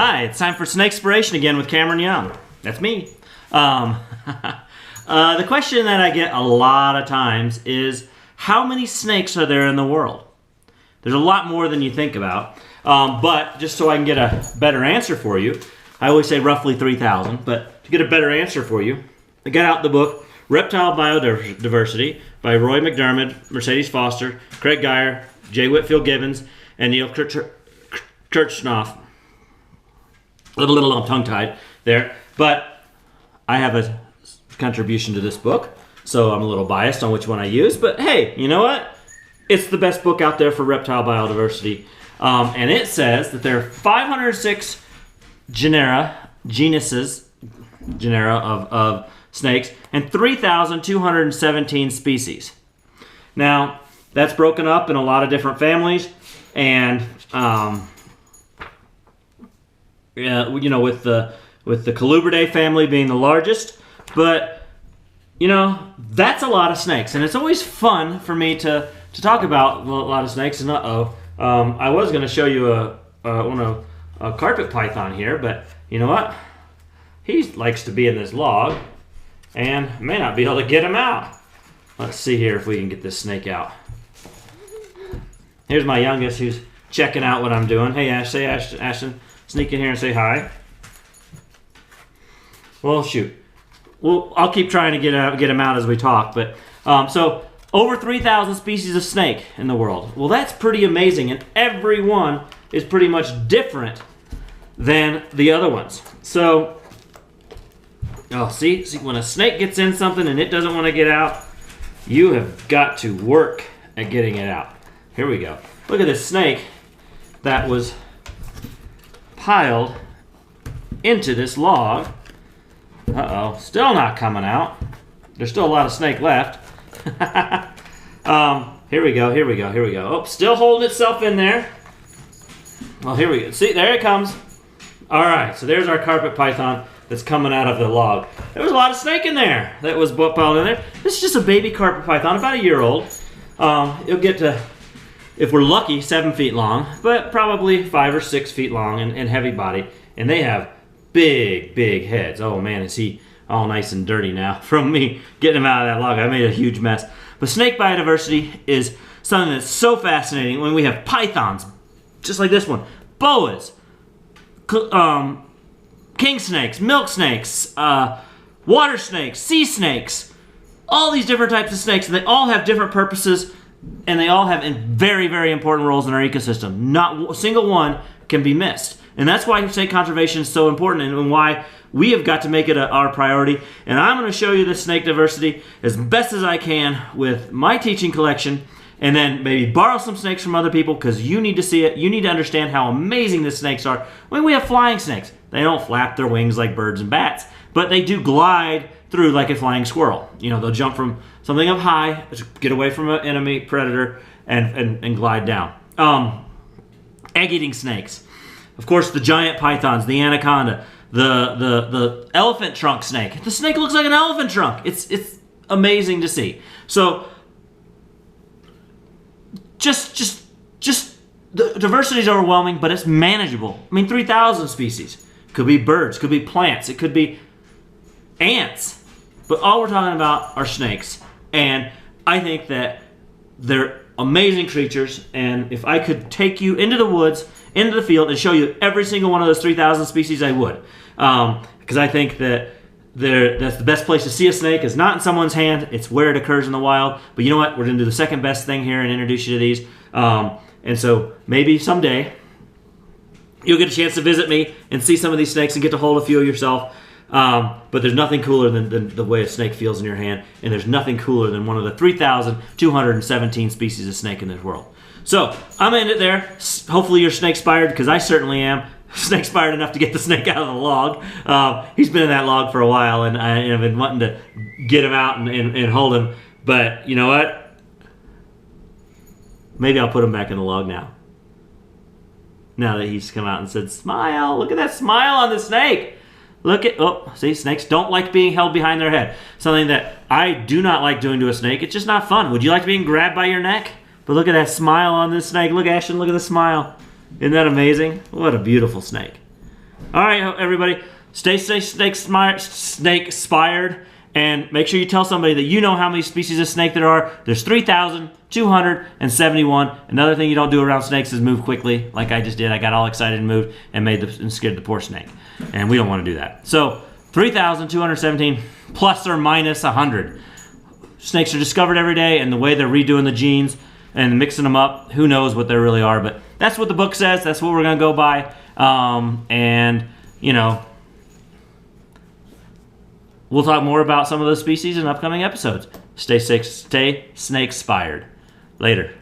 Hi, it's time for Snakespiration again with Cameron Young. That's me. The question that I get a lot of times is, how many snakes are there in the world? There's a lot more than you think about. But just so I can get a better answer for you, I always say roughly 3,000. But to get a better answer for you, I got out the book Reptile Biodiversity by Roy McDermott, Mercedes Foster, Craig Geyer, J. Whitfield Gibbons, and Neil Kirchhoff. A little tongue-tied there, but I have a contribution to this book, so I'm a little biased on which one I use, but hey, you know what? It's the best book out there for reptile biodiversity, and it says that there are 506 genera of snakes and 3,217 species. Now, that's broken up in a lot of different families, and with the Colubridae family being the largest, but that's a lot of snakes, and it's always fun for me to talk about a lot of snakes. And I was going to show you a carpet python here, but you know what? He likes to be in this log, and may not be able to get him out. Let's see here if we can get this snake out. Here's my youngest who's checking out what I'm doing. Hey, Ashton. Sneak in here and say hi. Well, shoot. Well, I'll keep trying to get him out as we talk. But so over 3,000 species of snake in the world. Well, that's pretty amazing, and every one is pretty much different than the other ones. So, see, when a snake gets in something and it doesn't want to get out, you have got to work at getting it out. Here we go. Look at this snake that was piled into this log. Still not coming out. There's still a lot of snake left. Here we go. Oh, still holding itself in there. Well, here we go. See, there it comes. All right, so there's our carpet python that's coming out of the log. There was a lot of snake in there that was piled in there. This is just a baby carpet python, about a year old. It'll get to, if we're lucky, 7 feet long, but probably 5 or 6 feet long and heavy body. And they have big heads. Oh man, is he all nice and dirty now from me getting him out of that log. I made a huge mess. But snake biodiversity is something that's so fascinating when we have pythons, just like this one, boas, king snakes, milk snakes, water snakes, sea snakes, all these different types of snakes, and they all have different purposes, and they all have very, very important roles in our ecosystem. Not a single one can be missed. And that's why snake conservation is so important, and why we have got to make it our priority. And I'm going to show you the snake diversity as best as I can with my teaching collection, and then maybe borrow some snakes from other people, because you need to see it. You need to understand how amazing the snakes are. When we have flying snakes, they don't flap their wings like birds and bats, but they do glide through like a flying squirrel. They'll jump from something up high, get away from an enemy predator, and glide down. Egg-eating snakes. Of course, the giant pythons, the anaconda, the elephant trunk snake. The snake looks like an elephant trunk. It's amazing to see. So, just the diversity is overwhelming, but it's manageable. I mean, 3,000 species. Could be birds, could be plants, it could be ants. But all we're talking about are snakes. And I think that they're amazing creatures, and if I could take you into the woods, into the field, and show you every single one of those 3,000 species, I would. Because I think that that's the best place to see a snake is not in someone's hand, it's where it occurs in the wild. But you know what? We're going to do the second best thing here and introduce you to these. And so maybe someday you'll get a chance to visit me and see some of these snakes and get to hold a few yourself. But there's nothing cooler than the way a snake feels in your hand, and there's nothing cooler than one of the 3,217 species of snake in this world. So I'm going to end it there. Hopefully you're snake-spired, because I certainly am. Snake-spired enough to get the snake out of the log. He's been in that log for a while, and I've been wanting to get him out and hold him. But you know what? Maybe I'll put him back in the log now. Now that he's come out and said, smile. Look at that smile on the snake. See, snakes don't like being held behind their head. Something that I do not like doing to a snake. It's just not fun. Would you like being grabbed by your neck? But look at that smile on this snake. Look, Ashton, look at the smile. Isn't that amazing? What a beautiful snake. All right, everybody. Stay snake-spired. And make sure you tell somebody that you know how many species of snake there are. There's 3,271. Another thing you don't do around snakes is move quickly, like I just did. I got all excited and moved and scared the poor snake. And we don't want to do that. So 3,217 plus or minus 100. Snakes are discovered every day, and the way they're redoing the genes and mixing them up, who knows what they really are. But that's what the book says. That's what we're going to go by. And, you know, we'll talk more about some of those species in upcoming episodes. Stay snake-spired. Later.